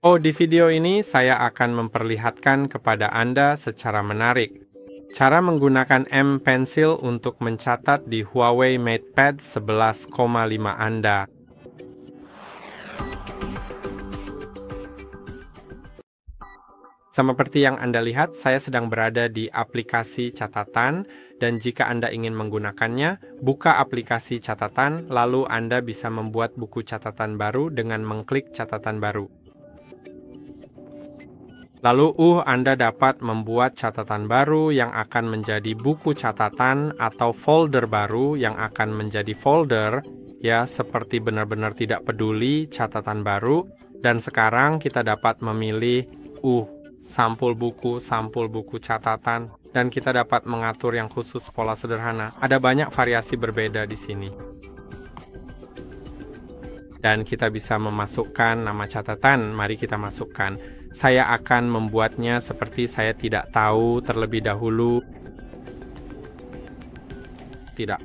Oh, di video ini saya akan memperlihatkan kepada Anda secara menarik cara menggunakan M Pencil untuk mencatat di Huawei MatePad 11,5 Anda. Seperti yang Anda lihat, saya sedang berada di aplikasi catatan, dan jika Anda ingin menggunakannya, buka aplikasi catatan, lalu Anda bisa membuat buku catatan baru dengan mengklik catatan baru. Lalu, Anda dapat membuat catatan baru yang akan menjadi buku catatan atau folder baru yang akan menjadi folder, ya, seperti benar-benar tidak peduli catatan baru. Dan sekarang kita dapat memilih, sampul buku catatan, dan kita dapat mengatur yang khusus pola sederhana. Ada banyak variasi berbeda di sini. Dan kita bisa memasukkan nama catatan. Mari kita masukkan. Saya akan membuatnya seperti saya tidak tahu terlebih dahulu. Tidak.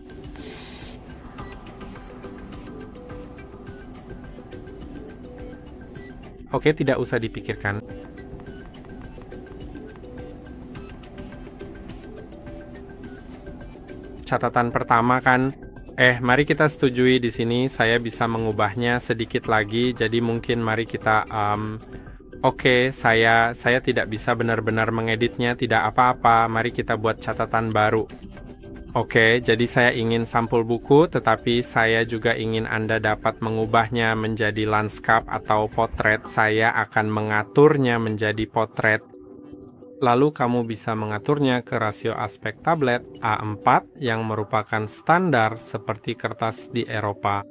Oke, tidak usah dipikirkan. Catatan pertama kan, mari kita setujui di sini saya bisa mengubahnya sedikit lagi, jadi mungkin mari kita, oke, saya tidak bisa benar-benar mengeditnya, tidak apa-apa, mari kita buat catatan baru. Oke, jadi saya ingin sampul buku, tetapi saya juga ingin Anda dapat mengubahnya menjadi landscape atau potret. Saya akan mengaturnya menjadi potret. Lalu kamu bisa mengaturnya ke rasio aspek tablet A4 yang merupakan standar seperti kertas di Eropa.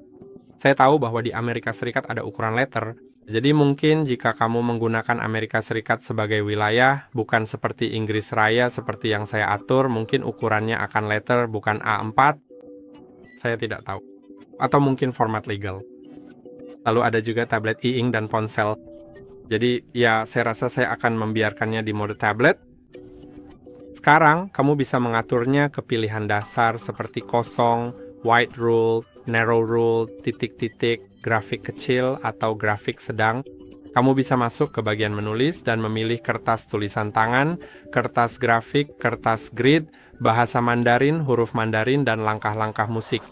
Saya tahu bahwa di Amerika Serikat ada ukuran letter, jadi mungkin jika kamu menggunakan Amerika Serikat sebagai wilayah, bukan seperti Inggris Raya seperti yang saya atur, mungkin ukurannya akan letter bukan A4. Saya tidak tahu. Atau mungkin format legal. Lalu ada juga tablet e-ink dan ponsel. Jadi, ya, saya rasa saya akan membiarkannya di mode tablet. Sekarang, kamu bisa mengaturnya ke pilihan dasar seperti kosong, wide rule, narrow rule, titik-titik, grafik kecil, atau grafik sedang. Kamu bisa masuk ke bagian menulis dan memilih kertas tulisan tangan, kertas grafik, kertas grid, bahasa Mandarin, huruf Mandarin, dan langkah-langkah musik.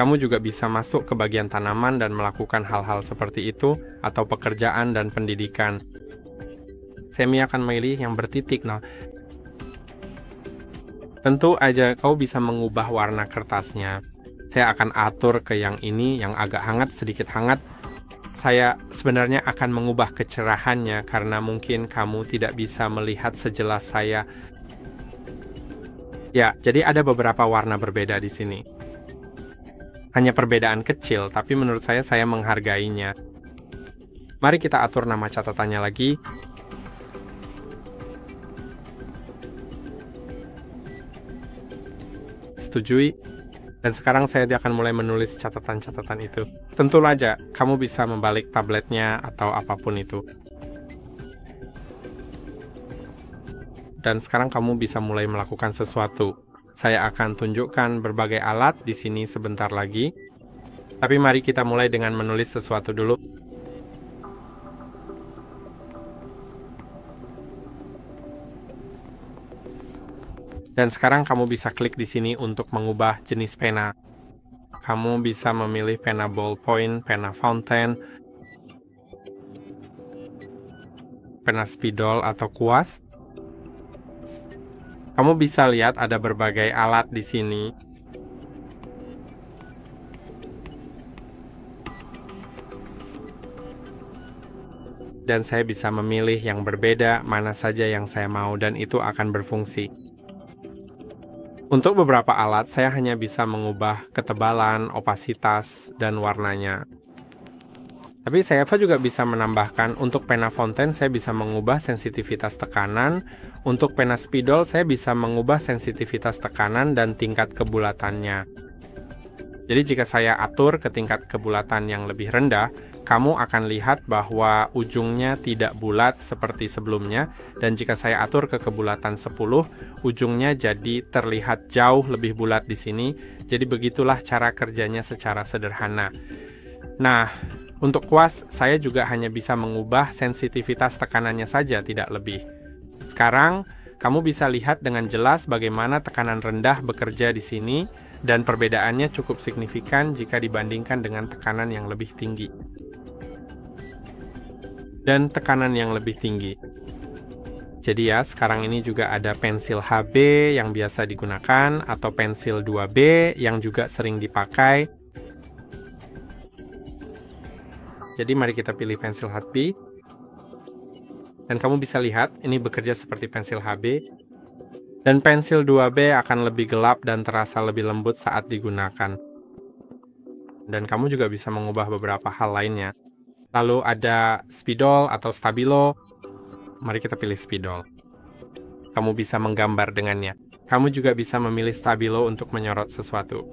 Kamu juga bisa masuk ke bagian tanaman dan melakukan hal-hal seperti itu, atau pekerjaan dan pendidikan. Semi akan memilih yang bertitik. Nah, tentu aja kau bisa mengubah warna kertasnya. Saya akan atur ke yang ini, yang agak hangat, sedikit hangat. Saya sebenarnya akan mengubah kecerahannya, karena mungkin kamu tidak bisa melihat sejelas saya. Ya, jadi ada beberapa warna berbeda di sini. Hanya perbedaan kecil, tapi menurut saya menghargainya. Mari kita atur nama catatannya lagi. Setujui. Dan sekarang saya akan mulai menulis catatan-catatan itu. Tentu saja, kamu bisa membalik tabletnya atau apapun itu. Dan sekarang kamu bisa mulai melakukan sesuatu. Saya akan tunjukkan berbagai alat di sini sebentar lagi. Tapi mari kita mulai dengan menulis sesuatu dulu. Dan sekarang kamu bisa klik di sini untuk mengubah jenis pena. Kamu bisa memilih pena ballpoint, pena fountain, pena spidol atau kuas. Kamu bisa lihat ada berbagai alat di sini. Dan saya bisa memilih yang berbeda, mana saja yang saya mau, dan itu akan berfungsi. Untuk beberapa alat, saya hanya bisa mengubah ketebalan, opasitas, dan warnanya. Tapi saya juga bisa menambahkan, untuk pena fountain saya bisa mengubah sensitivitas tekanan, untuk pena spidol saya bisa mengubah sensitivitas tekanan dan tingkat kebulatannya. Jadi jika saya atur ke tingkat kebulatan yang lebih rendah, kamu akan lihat bahwa ujungnya tidak bulat seperti sebelumnya, dan jika saya atur ke kebulatan 10, ujungnya jadi terlihat jauh lebih bulat di sini. Jadi begitulah cara kerjanya secara sederhana. Nah, Untuk kuas, saya juga hanya bisa mengubah sensitivitas tekanannya saja, tidak lebih. Sekarang, kamu bisa lihat dengan jelas bagaimana tekanan rendah bekerja di sini, dan perbedaannya cukup signifikan jika dibandingkan dengan tekanan yang lebih tinggi. Dan tekanan yang lebih tinggi. Jadi ya, sekarang ini juga ada pensil HB yang biasa digunakan, atau pensil 2B yang juga sering dipakai. Jadi mari kita pilih pensil HB. Dan kamu bisa lihat, ini bekerja seperti pensil HB. Dan pensil 2B akan lebih gelap dan terasa lebih lembut saat digunakan. Dan kamu juga bisa mengubah beberapa hal lainnya. Lalu ada spidol atau stabilo. Mari kita pilih spidol. Kamu bisa menggambar dengannya. Kamu juga bisa memilih stabilo untuk menyorot sesuatu.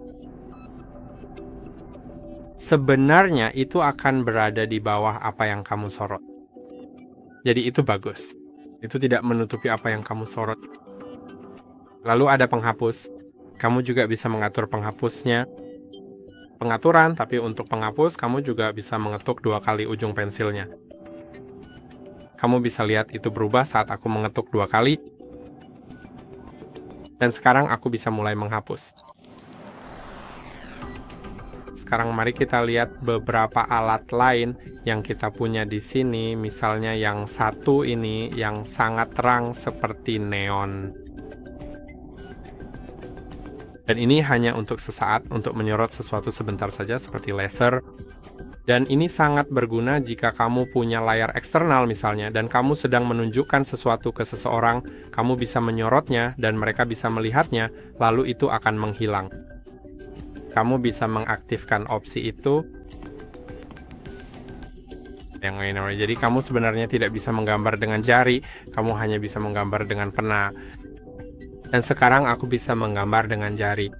Sebenarnya itu akan berada di bawah apa yang kamu sorot. Jadi itu bagus. Itu tidak menutupi apa yang kamu sorot. Lalu ada penghapus. Kamu juga bisa mengatur penghapusnya. Pengaturan, tapi untuk penghapus kamu juga bisa mengetuk 2 kali ujung pensilnya. Kamu bisa lihat itu berubah saat aku mengetuk 2 kali. Dan sekarang aku bisa mulai menghapus. Sekarang mari kita lihat beberapa alat lain yang kita punya di sini. Misalnya yang satu ini yang sangat terang seperti neon. Dan ini hanya untuk sesaat, untuk menyorot sesuatu sebentar saja seperti laser. Dan ini sangat berguna jika kamu punya layar eksternal misalnya, dan kamu sedang menunjukkan sesuatu ke seseorang, kamu bisa menyorotnya dan mereka bisa melihatnya, lalu itu akan menghilang. Kamu bisa mengaktifkan opsi itu. Jadi kamu sebenarnya tidak bisa menggambar dengan jari, kamu hanya bisa menggambar dengan pena. Dan sekarang aku bisa menggambar dengan jari.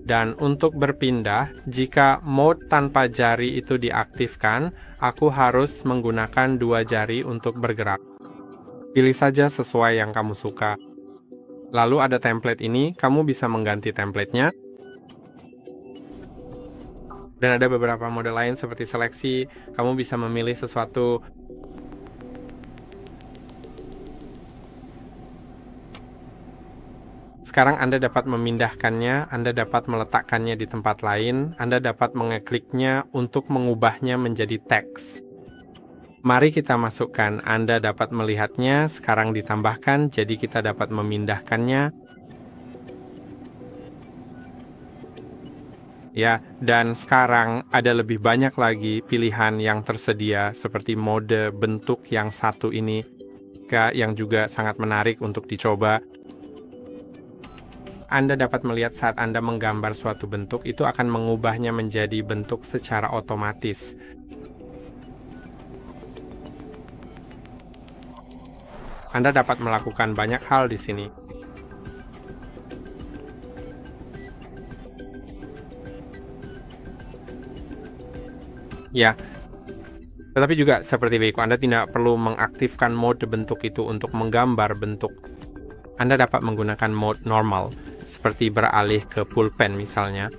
Dan untuk berpindah, jika mode tanpa jari itu diaktifkan, aku harus menggunakan 2 jari untuk bergerak. Pilih saja sesuai yang kamu suka. Lalu ada template ini, kamu bisa mengganti templatenya. Dan ada beberapa mode lain seperti seleksi, kamu bisa memilih sesuatu. Sekarang Anda dapat memindahkannya, Anda dapat meletakkannya di tempat lain, Anda dapat mengekliknya untuk mengubahnya menjadi teks. Mari kita masukkan, Anda dapat melihatnya, sekarang ditambahkan, jadi kita dapat memindahkannya. Ya, dan sekarang ada lebih banyak lagi pilihan yang tersedia, seperti mode bentuk yang satu ini, yang juga sangat menarik untuk dicoba. Anda dapat melihat saat Anda menggambar suatu bentuk, itu akan mengubahnya menjadi bentuk secara otomatis. Anda dapat melakukan banyak hal di sini. Ya, tetapi juga seperti berikut, Anda tidak perlu mengaktifkan mode bentuk itu untuk menggambar bentuk. Anda dapat menggunakan mode normal, seperti beralih ke pulpen misalnya.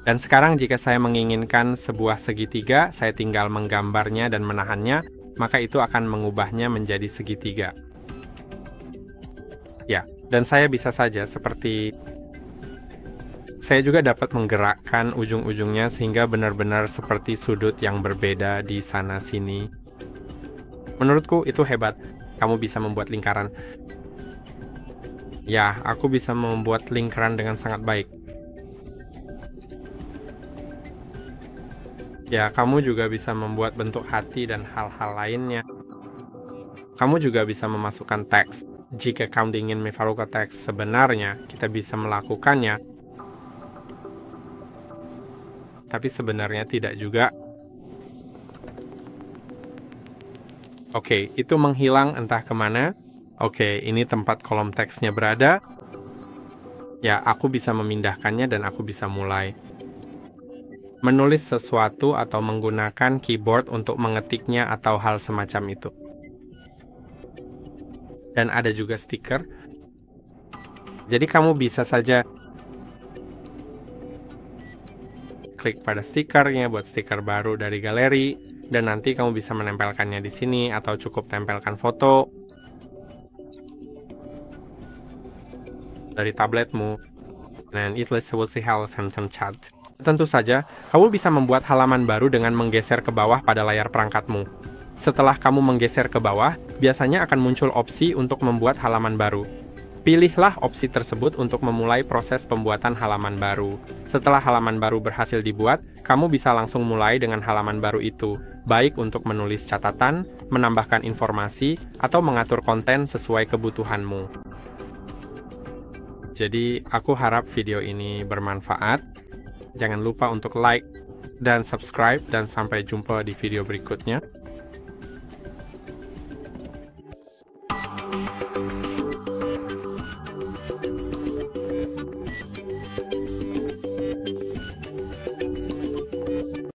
Dan sekarang jika saya menginginkan sebuah segitiga, saya tinggal menggambarnya dan menahannya, maka itu akan mengubahnya menjadi segitiga. Ya, dan saya bisa saja seperti... Saya juga dapat menggerakkan ujung-ujungnya sehingga benar-benar seperti sudut yang berbeda di sana-sini. Menurutku itu hebat. Kamu bisa membuat lingkaran. Ya, aku bisa membuat lingkaran dengan sangat baik. Ya, kamu juga bisa membuat bentuk hati dan hal-hal lainnya. Kamu juga bisa memasukkan teks. Jika kamu ingin memfarukan teks sebenarnya, kita bisa melakukannya. Tapi sebenarnya tidak juga. Oke, itu menghilang entah kemana. Oke, ini tempat kolom teksnya berada. Ya, aku bisa memindahkannya dan aku bisa mulai menulis sesuatu atau menggunakan keyboard untuk mengetiknya atau hal semacam itu. Dan ada juga stiker. Jadi kamu bisa saja klik pada stikernya buat stiker baru dari galeri, dan nanti kamu bisa menempelkannya di sini atau cukup tempelkan foto dari tabletmu. And it will see how chat. Tentu saja, kamu bisa membuat halaman baru dengan menggeser ke bawah pada layar perangkatmu. Setelah kamu menggeser ke bawah, biasanya akan muncul opsi untuk membuat halaman baru. Pilihlah opsi tersebut untuk memulai proses pembuatan halaman baru. Setelah halaman baru berhasil dibuat, kamu bisa langsung mulai dengan halaman baru itu, baik untuk menulis catatan, menambahkan informasi, atau mengatur konten sesuai kebutuhanmu. Jadi, aku harap video ini bermanfaat. Jangan lupa untuk like dan subscribe, dan sampai jumpa di video berikutnya.